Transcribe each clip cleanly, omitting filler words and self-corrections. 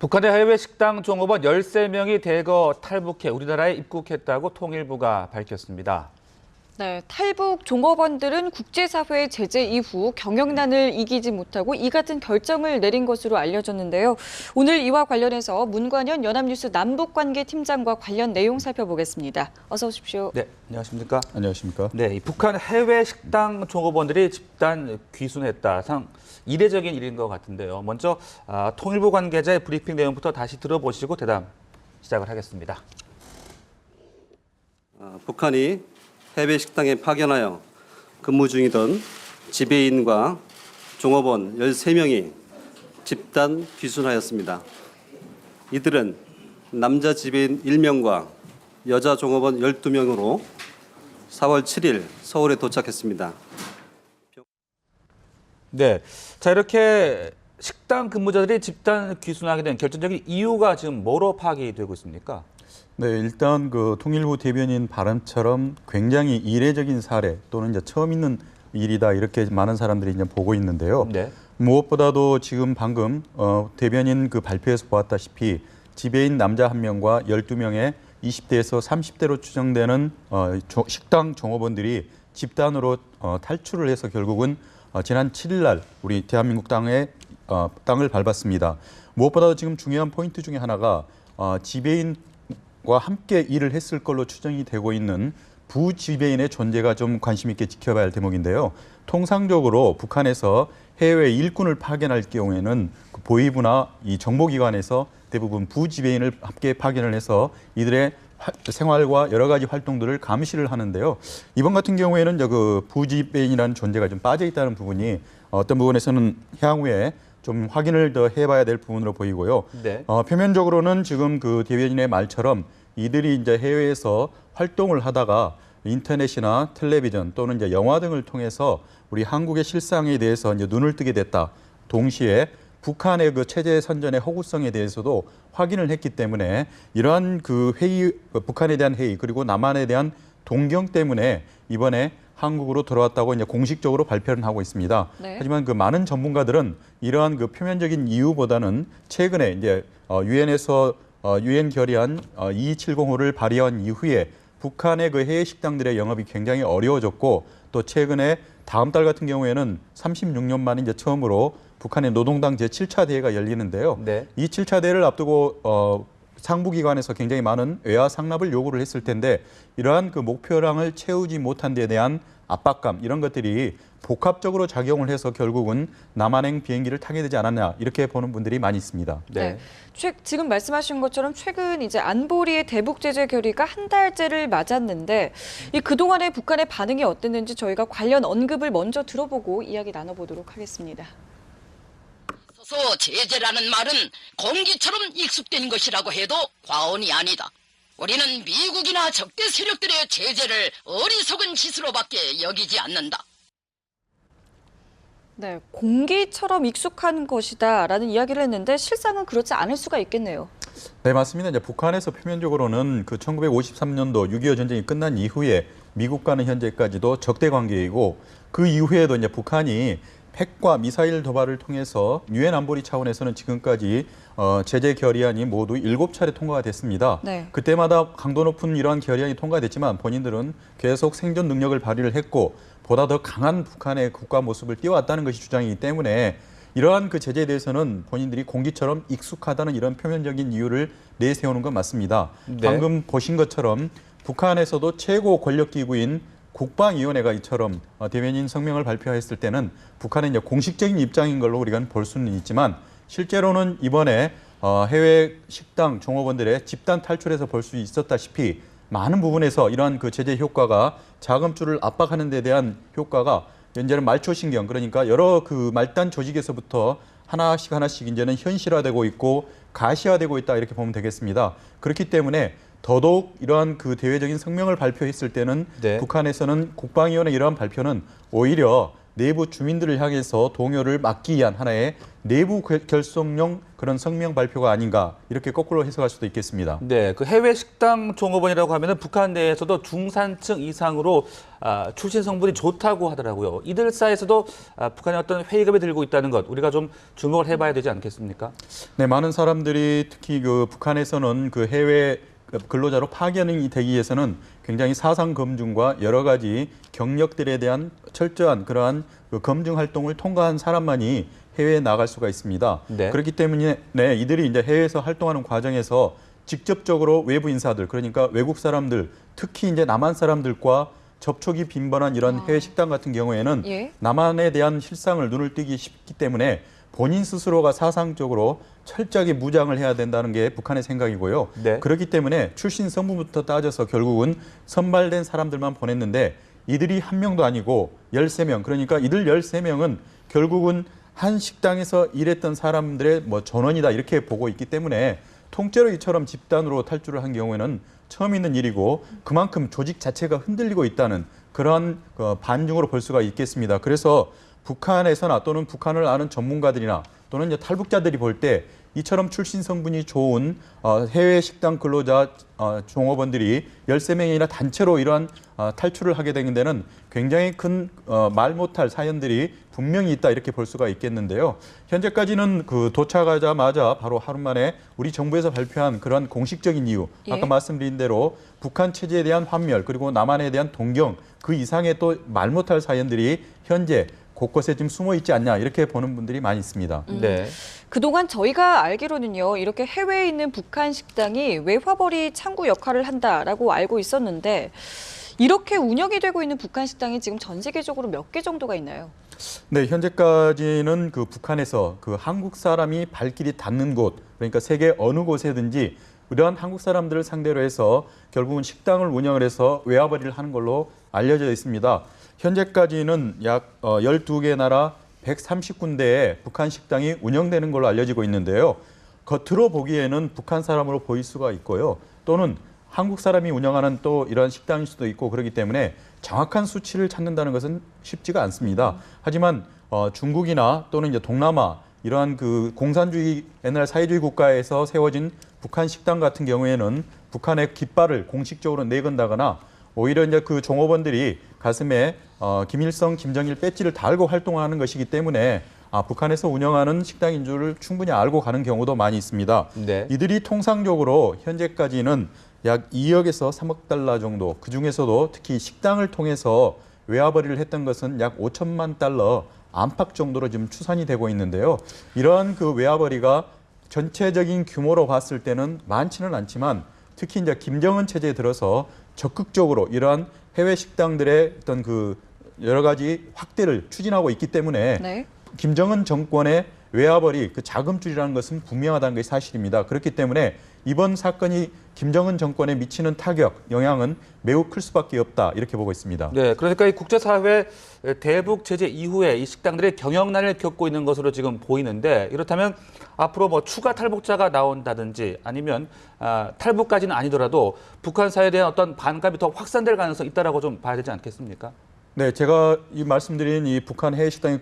북한의 해외 식당 종업원 13명이 대거 탈북해 우리나라에 입국했다고 통일부가 밝혔습니다. 네, 탈북 종업원들은 국제사회의 제재 이후 경영난을 이기지 못하고 이 같은 결정을 내린 것으로 알려졌는데요. 오늘 이와 관련해서 문관현 연합뉴스 남북관계팀장과 관련 내용 살펴보겠습니다. 어서 오십시오. 네, 안녕하십니까? 안녕하십니까? 네, 북한 해외 식당 종업원들이 집단 귀순했다. 상 이례적인 일인 것 같은데요. 먼저 통일부 관계자의 브리핑 내용부터 다시 들어보시고 대담 시작을 하겠습니다. 북한이 해외 식당에 파견하여 근무 중이던 지배인과 종업원 13명이 집단 귀순하였습니다. 이들은 남자 지배인 1명과 여자 종업원 12명으로 4월 7일 서울에 도착했습니다. 네, 자 이렇게 식당 근무자들이 집단 귀순하게 된 결정적인 이유가 지금 뭐로 파악이 되고 있습니까? 네, 일단 그 통일부 대변인 발언처럼 굉장히 이례적인 사례 또는 이제 처음 있는 일이다 이렇게 많은 사람들이 이제 보고 있는데요. 네. 무엇보다도 지금 방금 대변인 그 발표에서 보았다시피 지배인 남자 1명과 12명의 20대에서 30대로 추정되는 식당 종업원들이 집단으로 탈출을 해서 결국은 지난 7일 날 우리 대한민국 땅을 밟았습니다. 무엇보다도 지금 중요한 포인트 중에 하나가 지배인과 함께 일을 했을 걸로 추정이 되고 있는 부지배인의 존재가 좀 관심 있게 지켜봐야 할 대목인데요. 통상적으로 북한에서 해외 일꾼을 파견할 경우에는 그 보위부나 이 정보기관에서 대부분 부지배인을 함께 파견을 해서 이들의 생활과 여러 가지 활동들을 감시를 하는데요. 이번 같은 경우에는 그 부지배인이라는 존재가 좀 빠져 있다는 부분이 어떤 부분에서는 향후에 좀 확인을 더 해봐야 될 부분으로 보이고요. 네. 표면적으로는 지금 그 대변인의 말처럼 이들이 이제 해외에서 활동을 하다가 인터넷이나 텔레비전 또는 이제 영화 등을 통해서 우리 한국의 실상에 대해서 이제 눈을 뜨게 됐다. 동시에 북한의 그 체제 선전의 허구성에 대해서도 확인을 했기 때문에 이러한 그 회의, 북한에 대한 회의 그리고 남한에 대한 동경 때문에 이번에 한국으로 돌아왔다고 이제 공식적으로 발표를 하고 있습니다. 네. 하지만 그 많은 전문가들은 이러한 그 표면적인 이유보다는 최근에 이제 유엔에서 유엔 결의안 2270호를 발의한 이후에 북한의 그 해외 식당들의 영업이 굉장히 어려워졌고 또 최근에 다음 달 같은 경우에는 36년 만에 이제 처음으로 북한의 노동당 제7차 대회가 열리는데요. 네. 이 7차 대회를 앞두고 상부기관에서 굉장히 많은 외화 상납을 요구를 했을 텐데 이러한 그 목표량을 채우지 못한 데 대한 압박감 이런 것들이 복합적으로 작용을 해서 결국은 남한행 비행기를 타게 되지 않았냐 이렇게 보는 분들이 많이 있습니다. 네. 지금 말씀하신 것처럼 최근 이제 안보리의 대북 제재 결의가 한 달째를 맞았는데 이 그동안의 북한의 반응이 어땠는지 저희가 관련 언급을 먼저 들어보고 이야기 나눠보도록 하겠습니다. 서 제재라는 말은 공기처럼 익숙된 것이라고 해도 과언이 아니다. 우리는 미국이나 적대 세력들의 제재를 어리석은 짓으로밖에 여기지 않는다. 네, 공기처럼 익숙한 것이다라는 이야기를 했는데 실상은 그렇지 않을 수가 있겠네요. 네, 맞습니다. 이제 북한에서 표면적으로는 그 1953년도 6.25 전쟁이 끝난 이후에 미국과는 현재까지도 적대 관계이고 그 이후에도 이제 북한이 핵과 미사일 도발을 통해서 유엔 안보리 차원에서는 지금까지 제재 결의안이 모두 7차례 통과가 됐습니다. 네. 그때마다 강도 높은 이러한 결의안이 통과됐지만 본인들은 계속 생존 능력을 발휘를 했고 보다 더 강한 북한의 국가 모습을 띄워왔다는 것이 주장이기 때문에 이러한 그 제재에 대해서는 본인들이 공기처럼 익숙하다는 이런 표면적인 이유를 내세우는 건 맞습니다. 네. 방금 보신 것처럼 북한에서도 최고 권력기구인 국방위원회가 이처럼 대변인 성명을 발표했을 때는 북한의 이제 공식적인 입장인 걸로 우리가 볼 수는 있지만 실제로는 이번에 해외 식당 종업원들의 집단 탈출에서 볼 수 있었다시피 많은 부분에서 이러한 그 제재 효과가 자금줄을 압박하는 데 대한 효과가 현재는 말초신경 그러니까 여러 그 말단 조직에서부터 하나씩 이제는 현실화되고 있고 가시화되고 있다 이렇게 보면 되겠습니다. 그렇기 때문에 더더욱 이러한 그 대외적인 성명을 발표했을 때는 네. 북한에서는 국방위원회 이러한 발표는 오히려 내부 주민들을 향해서 동요를 막기 위한 하나의 내부 결속용 그런 성명 발표가 아닌가 이렇게 거꾸로 해석할 수도 있겠습니다. 네, 그 해외 식당 종업원이라고 하면은 북한 내에서도 중산층 이상으로 출신 성분이 좋다고 하더라고요. 이들 사이에서도 북한의 어떤 회의감이 들고 있다는 것 우리가 좀 주목을 해봐야 되지 않겠습니까? 네, 많은 사람들이 특히 그 북한에서는 그 해외 근로자로 파견이 되기 위해서는 굉장히 사상 검증과 여러 가지 경력들에 대한 철저한 그러한 그 검증 활동을 통과한 사람만이 해외에 나갈 수가 있습니다. 네. 그렇기 때문에 이들이 이제 해외에서 활동하는 과정에서 직접적으로 외부 인사들 그러니까 외국 사람들 특히 이제 남한 사람들과 접촉이 빈번한 이런 해외 식당 같은 경우에는 예. 남한에 대한 실상을 눈을 띄기 쉽기 때문에 본인 스스로가 사상적으로 철저하게 무장을 해야 된다는 게 북한의 생각이고요. 네. 그렇기 때문에 출신 성분부터 따져서 결국은 선발된 사람들만 보냈는데 이들이 한 명도 아니고 13명. 그러니까 이들 13명은 결국은 한 식당에서 일했던 사람들의 뭐 전원이다 이렇게 보고 있기 때문에 통째로 이처럼 집단으로 탈주를 한 경우에는 처음 있는 일이고 그만큼 조직 자체가 흔들리고 있다는 그런 반증으로 볼 수가 있겠습니다. 그래서 북한에서나 또는 북한을 아는 전문가들이나 또는 이제 탈북자들이 볼 때 이처럼 출신 성분이 좋은 해외 식당 근로자 종업원들이 13명이나 단체로 이러한 탈출을 하게 되는 데는 굉장히 큰 말 못할 사연들이 분명히 있다 이렇게 볼 수가 있겠는데요. 현재까지는 그 도착하자마자 바로 하루 만에 우리 정부에서 발표한 그런 공식적인 이유, 예. 아까 말씀드린 대로 북한 체제에 대한 환멸 그리고 남한에 대한 동경 그 이상의 또 말 못할 사연들이 현재 곳곳에 좀 숨어 있지 않냐 이렇게 보는 분들이 많이 있습니다. 네. 그동안 저희가 알기로는요, 이렇게 해외에 있는 북한 식당이 외화벌이 창구 역할을 한다라고 알고 있었는데 이렇게 운영이 되고 있는 북한 식당이 지금 전 세계적으로 몇 개 정도가 있나요? 네, 현재까지는 그 북한에서 그 한국 사람이 발길이 닿는 곳, 그러니까 세계 어느 곳에든지 이러한 한국 사람들을 상대로 해서 결국은 식당을 운영을 해서 외화벌이를 하는 걸로 알려져 있습니다. 현재까지는 약 12개 나라 130군데의 북한 식당이 운영되는 걸로 알려지고 있는데요. 겉으로 보기에는 북한 사람으로 보일 수가 있고요. 또는 한국 사람이 운영하는 또 이런 식당일 수도 있고 그렇기 때문에 정확한 수치를 찾는다는 것은 쉽지가 않습니다. 하지만 중국이나 또는 이제 동남아 이러한 그 공산주의 옛날 사회주의 국가에서 세워진 북한 식당 같은 경우에는 북한의 깃발을 공식적으로 내건다거나 오히려 이제 그 종업원들이 가슴에 김일성, 김정일 배지를 달고 활동하는 것이기 때문에 북한에서 운영하는 식당인 줄을 충분히 알고 가는 경우도 많이 있습니다. 네. 이들이 통상적으로 현재까지는 약 2억에서 3억 달러 정도, 그중에서도 특히 식당을 통해서 외화벌이를 했던 것은 약 5천만 달러 안팎 정도로 지금 추산이 되고 있는데요. 이러한 그 외화벌이가 전체적인 규모로 봤을 때는 많지는 않지만 특히 이제 김정은 체제에 들어서 적극적으로 이러한 해외 식당들의 어떤 그 여러 가지 확대를 추진하고 있기 때문에 네. 김정은 정권의 외화벌이 그 자금줄이라는 것은 분명하다는 것이 사실입니다. 그렇기 때문에 이번 사건이 김정은 정권에 미치는 타격, 영향은 매우 클 수밖에 없다 이렇게 보고 있습니다. 네, 그러니까 이 국제사회 대북 제재 이후에 이 식당들이 경영난을 겪고 있는 것으로 지금 보이는데 이렇다면 앞으로 뭐 추가 탈북자가 나온다든지 아니면 탈북까지는 아니더라도 북한 사회에 대한 어떤 반감이 더 확산될 가능성이 있다라고 좀 봐야 되지 않겠습니까? 네, 제가 이 말씀드린 이 북한 해외 식당에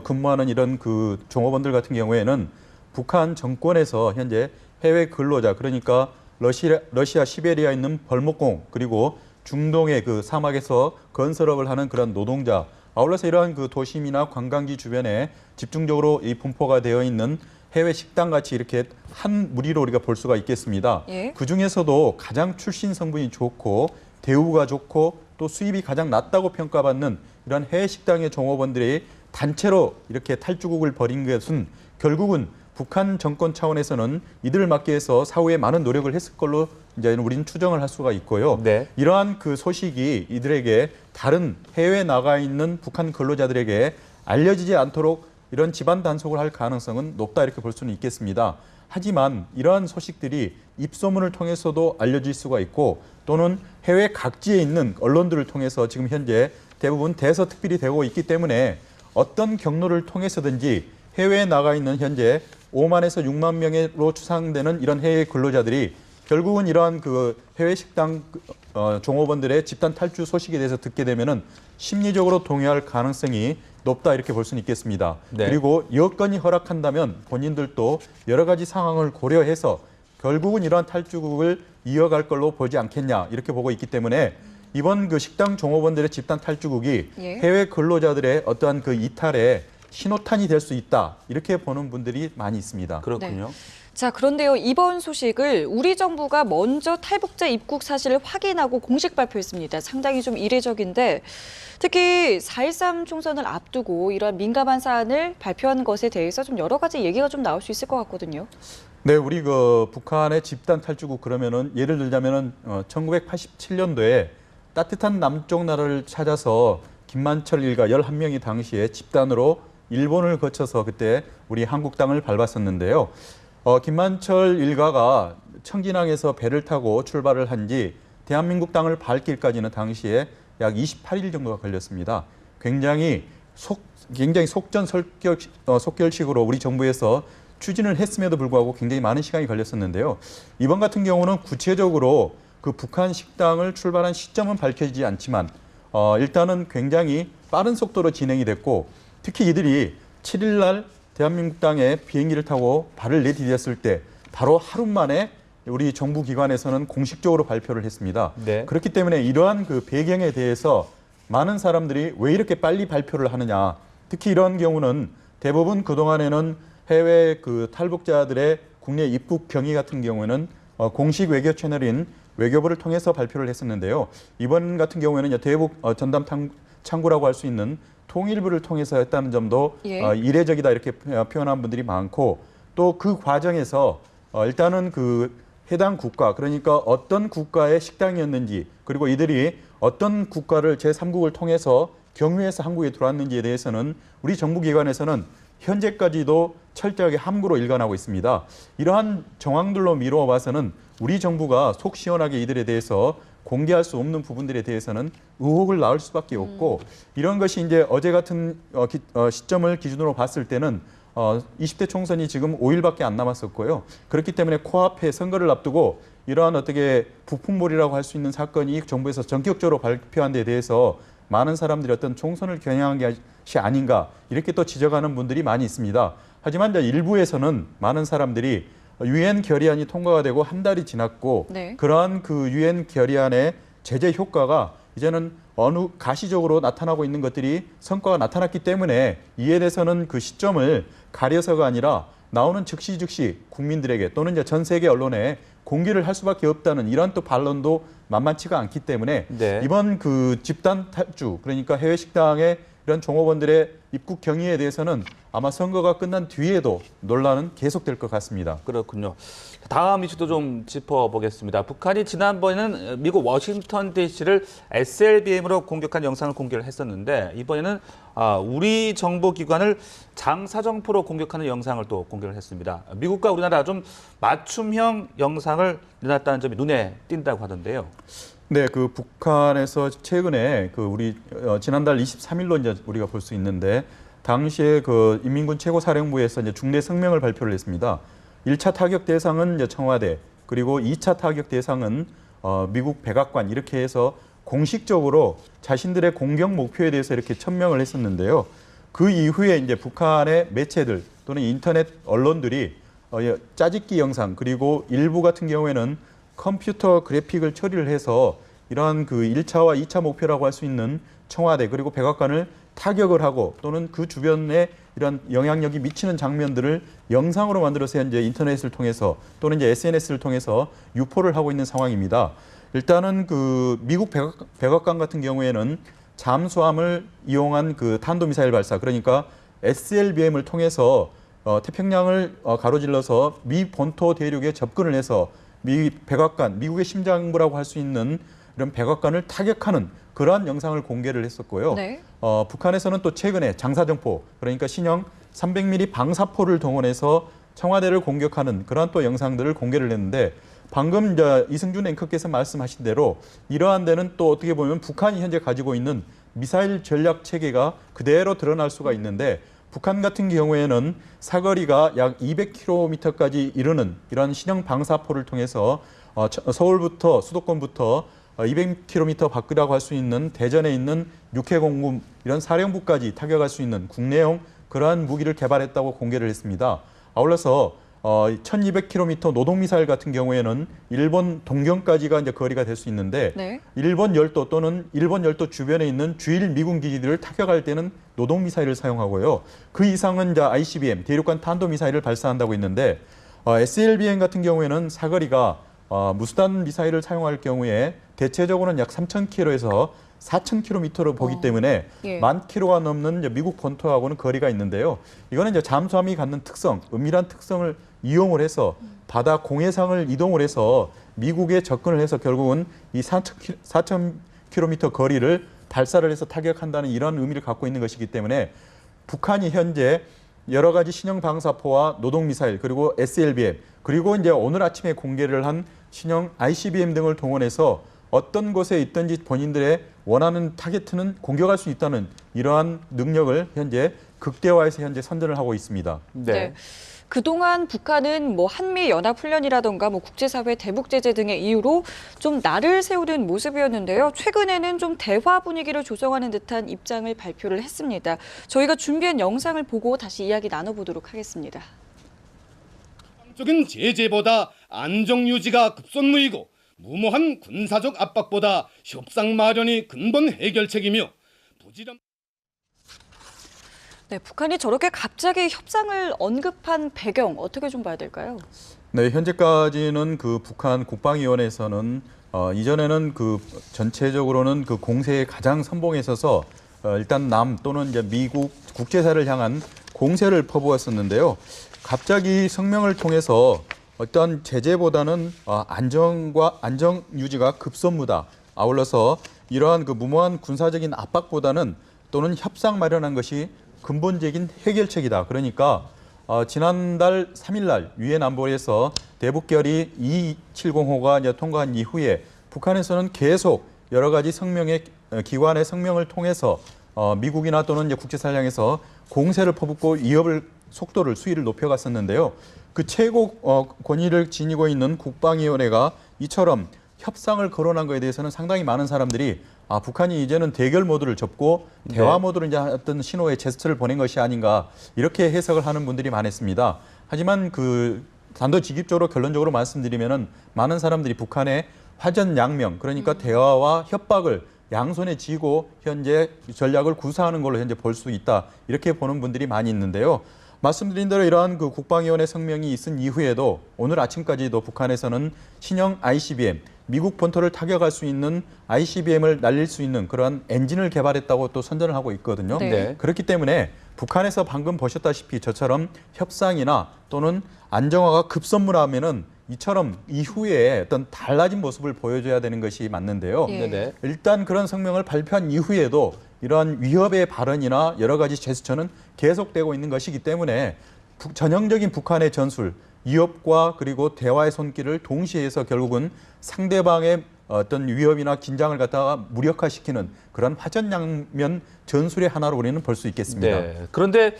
근무하는 이런 그 종업원들 같은 경우에는 북한 정권에서 현재 해외 근로자 그러니까 러시아 시베리아에 있는 벌목공 그리고 중동의 그 사막에서 건설업을 하는 그런 노동자 아울러서 이러한 그 도심이나 관광지 주변에 집중적으로 이 분포가 되어 있는 해외 식당 같이 이렇게 한 무리로 우리가 볼 수가 있겠습니다. 예. 그 중에서도 가장 출신 성분이 좋고 대우가 좋고 또 수입이 가장 낮다고 평가받는 이런 해외 식당의 종업원들이 단체로 이렇게 탈주국을 벌인 것은 결국은 북한 정권 차원에서는 이들을 막기 위해서 사후에 많은 노력을 했을 걸로 이제 우리는 추정을 할 수가 있고요. 네. 이러한 그 소식이 이들에게 다른 해외에 나가 있는 북한 근로자들에게 알려지지 않도록 이런 집안 단속을 할 가능성은 높다 이렇게 볼 수는 있겠습니다. 하지만 이러한 소식들이 입소문을 통해서도 알려질 수가 있고 또는 해외 각지에 있는 언론들을 통해서 지금 현재 대부분 대서특필이 되고 있기 때문에 어떤 경로를 통해서든지 해외에 나가 있는 현재 5만에서 6만 명으로 추상되는 이런 해외 근로자들이 결국은 이러한 그 해외 식당 종업원들의 집단 탈주 소식에 대해서 듣게 되면은 심리적으로 동요할 가능성이 높다 이렇게 볼 수는 있겠습니다. 네. 그리고 여건이 허락한다면 본인들도 여러 가지 상황을 고려해서 결국은 이러한 탈주국을 이어갈 걸로 보지 않겠냐 이렇게 보고 있기 때문에 이번 그 식당 종업원들의 집단 탈주국이 예. 해외 근로자들의 어떠한 그 이탈에 신호탄이 될 수 있다 이렇게 보는 분들이 많이 있습니다. 그렇군요. 자, 그런데요. 이번 소식을 우리 정부가 먼저 탈북자 입국 사실을 확인하고 공식 발표했습니다. 상당히 좀 이례적인데 특히 4.13 총선을 앞두고 이러한 민감한 사안을 발표한 것에 대해서 좀 여러 가지 얘기가 좀 나올 수 있을 것 같거든요. 네, 우리 그 북한의 집단 탈주국 그러면은 예를 들자면은 1987년도에 따뜻한 남쪽 나라를 찾아서 김만철 일가 11명이 당시에 집단으로 일본을 거쳐서 그때 우리 한국 땅을 밟았었는데요. 김만철 일가가 청진항에서 배를 타고 출발을 한 지 대한민국 땅을 밟기까지는 당시에 약 28일 정도가 걸렸습니다. 굉장히 속전속결식으로 우리 정부에서 추진을 했음에도 불구하고 굉장히 많은 시간이 걸렸었는데요. 이번 같은 경우는 구체적으로 그 북한 식당을 출발한 시점은 밝혀지지 않지만 일단은 굉장히 빠른 속도로 진행이 됐고 특히 이들이 7일 날 대한민국 땅에 비행기를 타고 발을 내디뎠을 때 바로 하루 만에 우리 정부 기관에서는 공식적으로 발표를 했습니다. 네. 그렇기 때문에 이러한 그 배경에 대해서 많은 사람들이 왜 이렇게 빨리 발표를 하느냐. 특히 이런 경우는 대부분 그동안에는 해외 그 탈북자들의 국내 입국 경위 같은 경우에는 공식 외교 채널인 외교부를 통해서 발표를 했었는데요. 이번 같은 경우에는 대북 전담 창구라고 할 수 있는 통일부를 통해서 했다는 점도 예. 이례적이다 이렇게 표현한 분들이 많고 또 그 과정에서 일단은 그 해당 국가 그러니까 어떤 국가의 식당이었는지 그리고 이들이 어떤 국가를 제3국을 통해서 경유해서 한국에 들어왔는지에 대해서는 우리 정부기관에서는 현재까지도 철저하게 함구로 일관하고 있습니다. 이러한 정황들로 미루어 봐서는 우리 정부가 속 시원하게 이들에 대해서 공개할 수 없는 부분들에 대해서는 의혹을 낳을 수밖에 없고 이런 것이 이제 어제 같은 시점을 기준으로 봤을 때는 20대 총선이 지금 5일밖에 안 남았었고요. 그렇기 때문에 코앞에 선거를 앞두고 이러한 어떻게 부품몰이라고 할 수 있는 사건이 정부에서 전격적으로 발표한 데 대해서 많은 사람들이 어떤 총선을 겨냥한 것이 아닌가 이렇게 또 지적하는 분들이 많이 있습니다. 하지만 이제 일부에서는 많은 사람들이 유엔 결의안이 통과가 되고 한 달이 지났고 네. 그러한 그 유엔 결의안의 제재 효과가 이제는 어느 가시적으로 나타나고 있는 것들이 성과가 나타났기 때문에 이에 대해서는 그 시점을 가려서가 아니라 나오는 즉시 국민들에게 또는 이제 전 세계 언론에 공개를 할 수밖에 없다는 이런 또 반론도 만만치가 않기 때문에 네. 이번 그 집단 탈주 그러니까 해외 식당의 이런 종업원들의 입국 경위에 대해서는 아마 선거가 끝난 뒤에도 논란은 계속될 것 같습니다. 그렇군요. 다음 이슈도 좀 짚어보겠습니다. 북한이 지난번에는 미국 워싱턴 DC를 SLBM으로 공격한 영상을 공개를 했었는데 이번에는 우리 정보 기관을 장사정포로 공격하는 영상을 또 공개를 했습니다. 미국과 우리나라 좀 맞춤형 영상을 내놨다는 점이 눈에 띈다고 하던데요. 네, 그 북한에서 최근에 그 우리 지난달 23일로 이제 우리가 볼 수 있는데 당시에 그 인민군 최고사령부에서 이제 중대 성명을 발표를 했습니다. 1차 타격 대상은 이제 청와대 그리고 2차 타격 대상은 미국 백악관 이렇게 해서 공식적으로 자신들의 공격 목표에 대해서 이렇게 천명을 했었는데요. 그 이후에 이제 북한의 매체들 또는 인터넷 언론들이 짜집기 영상 그리고 일부 같은 경우에는 컴퓨터 그래픽을 처리를 해서 이러한 그 1차와 2차 목표라고 할 수 있는 청와대 그리고 백악관을 타격을 하고 또는 그 주변에 이런 영향력이 미치는 장면들을 영상으로 만들어서 현재 인터넷을 통해서 또는 이제 SNS를 통해서 유포를 하고 있는 상황입니다. 일단은 그 미국 백악관 같은 경우에는 잠수함을 이용한 그 탄도미사일 발사 그러니까 SLBM을 통해서 태평양을 가로질러서 미 본토 대륙에 접근을 해서 미국의 심장부라고 할 수 있는 이런 백악관을 타격하는 그러한 영상을 공개를 했었고요. 네. 북한에서는 또 최근에 장사정포 그러니까 신형 300mm 방사포를 동원해서 청와대를 공격하는 그러한 또 영상들을 공개를 했는데 방금 이제 이승준 앵커께서 말씀하신 대로 이러한 데는 또 어떻게 보면 북한이 현재 가지고 있는 미사일 전략 체계가 그대로 드러날 수가 있는데 북한 같은 경우에는 사거리가 약 200km까지 이르는 이런 신형 방사포를 통해서 서울부터 수도권부터 200km 밖이라고 할 수 있는 대전에 있는 육해공군 이런 사령부까지 타격할 수 있는 국내용 그러한 무기를 개발했다고 공개를 했습니다. 아울러서 1200km 노동미사일 같은 경우에는 일본 동경까지가 이제 거리가 될 수 있는데 네. 일본 열도 또는 일본 열도 주변에 있는 주일 미군 기지들을 타격할 때는 노동미사일을 사용하고요. 그 이상은 이제 ICBM, 대륙간 탄도미사일을 발사한다고 했는데 SLBM 같은 경우에는 사거리가 무수단 미사일을 사용할 경우에 대체적으로는 약 3,000km에서 4,000km로 보기 때문에 예. 10,000km가 넘는 이제 미국 본토하고는 거리가 있는데요. 이거는 이제 잠수함이 갖는 특성, 은밀한 특성을 이용을 해서 바다 공해상을 이동을 해서 미국에 접근을 해서 결국은 이 4,000km 거리를 발사를 해서 타격한다는 이런 의미를 갖고 있는 것이기 때문에 북한이 현재 여러 가지 신형 방사포와 노동미사일 그리고 SLBM 그리고 이제 오늘 아침에 공개를 한 신형 ICBM 등을 동원해서 어떤 곳에 있든지 본인들의 원하는 타겟은 공격할 수 있다는 이러한 능력을 현재 극대화해서 현재 선전을 하고 있습니다. 네. 그동안 북한은 뭐 한미연합훈련이라던가 뭐 국제사회 대북제재 등의 이유로 좀 날을 세우는 모습이었는데요. 최근에는 좀 대화 분위기를 조성하는 듯한 입장을 발표를 했습니다. 저희가 준비한 영상을 보고 다시 이야기 나눠보도록 하겠습니다. 적인 제재보다 안정 유지가 급선무이고 무모한 군사적 압박보다 협상 마련이 근본 해결책이며 부지런. 네, 북한이 저렇게 갑자기 협상을 언급한 배경 어떻게 좀 봐야 될까요? 네, 현재까지는 그 북한 국방위원회에서는 이전에는 그 전체적으로는 그 공세에 가장 선봉에 서서 일단 남 또는 이제 미국 국제사를 향한 공세를 퍼부었었는데요. 갑자기 성명을 통해서 어떤 제재보다는 안정 유지가 급선무다. 아울러서 이러한 그 무모한 군사적인 압박보다는 또는 협상 마련한 것이 근본적인 해결책이다. 그러니까 지난달 3일 날 유엔 안보리에서 대북결의 2270호가 이제 통과한 이후에 북한에서는 계속 여러 가지 기관의 성명을 통해서 미국이나 또는 이제 국제사를 향해서 공세를 퍼붓고 위협을 속도를 수위를 높여갔었는데요. 그 최고 권위를 지니고 있는 국방위원회가 이처럼 협상을 거론한 것에 대해서는 상당히 많은 사람들이 북한이 이제는 대결 모드를 접고 대화 모드로 이제 어떤 신호의 제스처를 보낸 것이 아닌가 이렇게 해석을 하는 분들이 많았습니다. 하지만 그 단도직입적으로 결론적으로 말씀드리면은 많은 사람들이 북한의 화전양명 그러니까 대화와 협박을 양손에 쥐고 현재 전략을 구사하는 걸로 현재 볼 수 있다 이렇게 보는 분들이 많이 있는데요. 말씀드린 대로 이러한 그 국방위원회 성명이 있은 이후에도 오늘 아침까지도 북한에서는 신형 ICBM, 미국 본토를 타격할 수 있는 ICBM을 날릴 수 있는 그러한 엔진을 개발했다고 또 선전을 하고 있거든요. 네. 그렇기 때문에 북한에서 방금 보셨다시피 저처럼 협상이나 또는 안정화가 급선무라면은 이처럼 이후에 어떤 달라진 모습을 보여줘야 되는 것이 맞는데요. 예. 일단 그런 성명을 발표한 이후에도 이러한 위협의 발언이나 여러 가지 제스처는 계속되고 있는 것이기 때문에 전형적인 북한의 전술, 위협과 그리고 대화의 손길을 동시에 해서 결국은 상대방의 어떤 위협이나 긴장을 갖다가 무력화시키는 그런 화전양면 전술의 하나로 우리는 볼 수 있겠습니다. 네. 그런데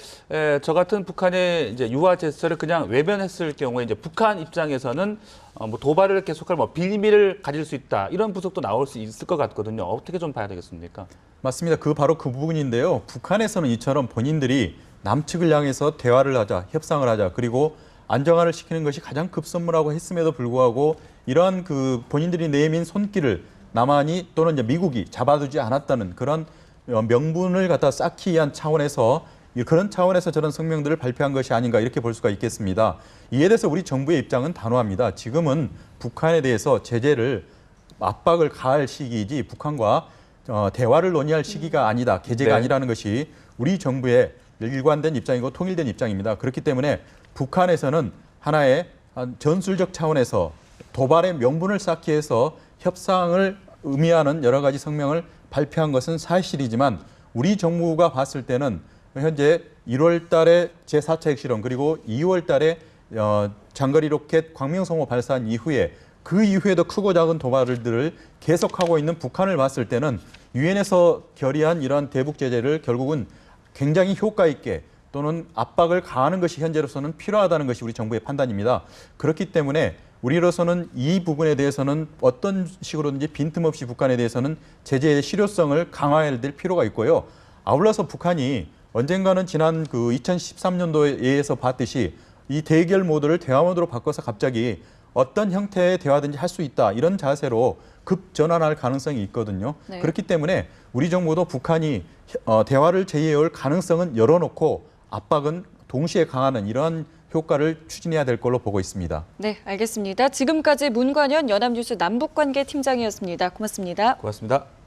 저 같은 북한의 이제 유화 제스처를 그냥 외면했을 경우에 이제 북한 입장에서는 뭐 도발을 계속할 뭐 빌미를 가질 수 있다 이런 분석도 나올 수 있을 것 같거든요. 어떻게 좀 봐야 되겠습니까? 맞습니다. 바로 그 부분인데요. 북한에서는 이처럼 본인들이 남측을 향해서 대화를 하자, 협상을 하자, 그리고 안정화를 시키는 것이 가장 급선무라고 했음에도 불구하고 이러한 그 본인들이 내민 손길을 남한이 또는 이제 미국이 잡아두지 않았다는 그런 명분을 갖다 쌓기 위한 차원에서 그런 차원에서 저런 성명들을 발표한 것이 아닌가 이렇게 볼 수가 있겠습니다. 이에 대해서 우리 정부의 입장은 단호합니다. 지금은 북한에 대해서 제재를 압박을 가할 시기이지 북한과 대화를 논의할 시기가 아니다. 계제가 아니라는 것이 우리 정부의 일관된 입장이고 통일된 입장입니다. 그렇기 때문에 북한에서는 하나의 전술적 차원에서 도발의 명분을 쌓기 위해서 협상을 의미하는 여러 가지 성명을 발표한 것은 사실이지만 우리 정부가 봤을 때는 현재 1월 달에 제4차 핵실험 그리고 2월 달에 장거리 로켓 광명성호 발사한 이후에 그 이후에도 크고 작은 도발들을 계속하고 있는 북한을 봤을 때는 유엔에서 결의한 이러한 대북 제재를 결국은 굉장히 효과 있게 또는 압박을 가하는 것이 현재로서는 필요하다는 것이 우리 정부의 판단입니다. 그렇기 때문에 우리로서는 이 부분에 대해서는 어떤 식으로든지 빈틈없이 북한에 대해서는 제재의 실효성을 강화해야 될 필요가 있고요. 아울러서 북한이 언젠가는 지난 그 2013년도에서 봤듯이 이 대결 모드를 대화 모드로 바꿔서 갑자기 어떤 형태의 대화든지 할 수 있다 이런 자세로 급전환할 가능성이 있거든요. 네. 그렇기 때문에 우리 정부도 북한이 대화를 재개해올 가능성은 열어놓고 압박은 동시에 강화하는 이러한 효과를 추진해야 될 걸로 보고 있습니다. 네, 알겠습니다. 지금까지 문관현 연합뉴스 남북관계팀장이었습니다. 고맙습니다. 고맙습니다.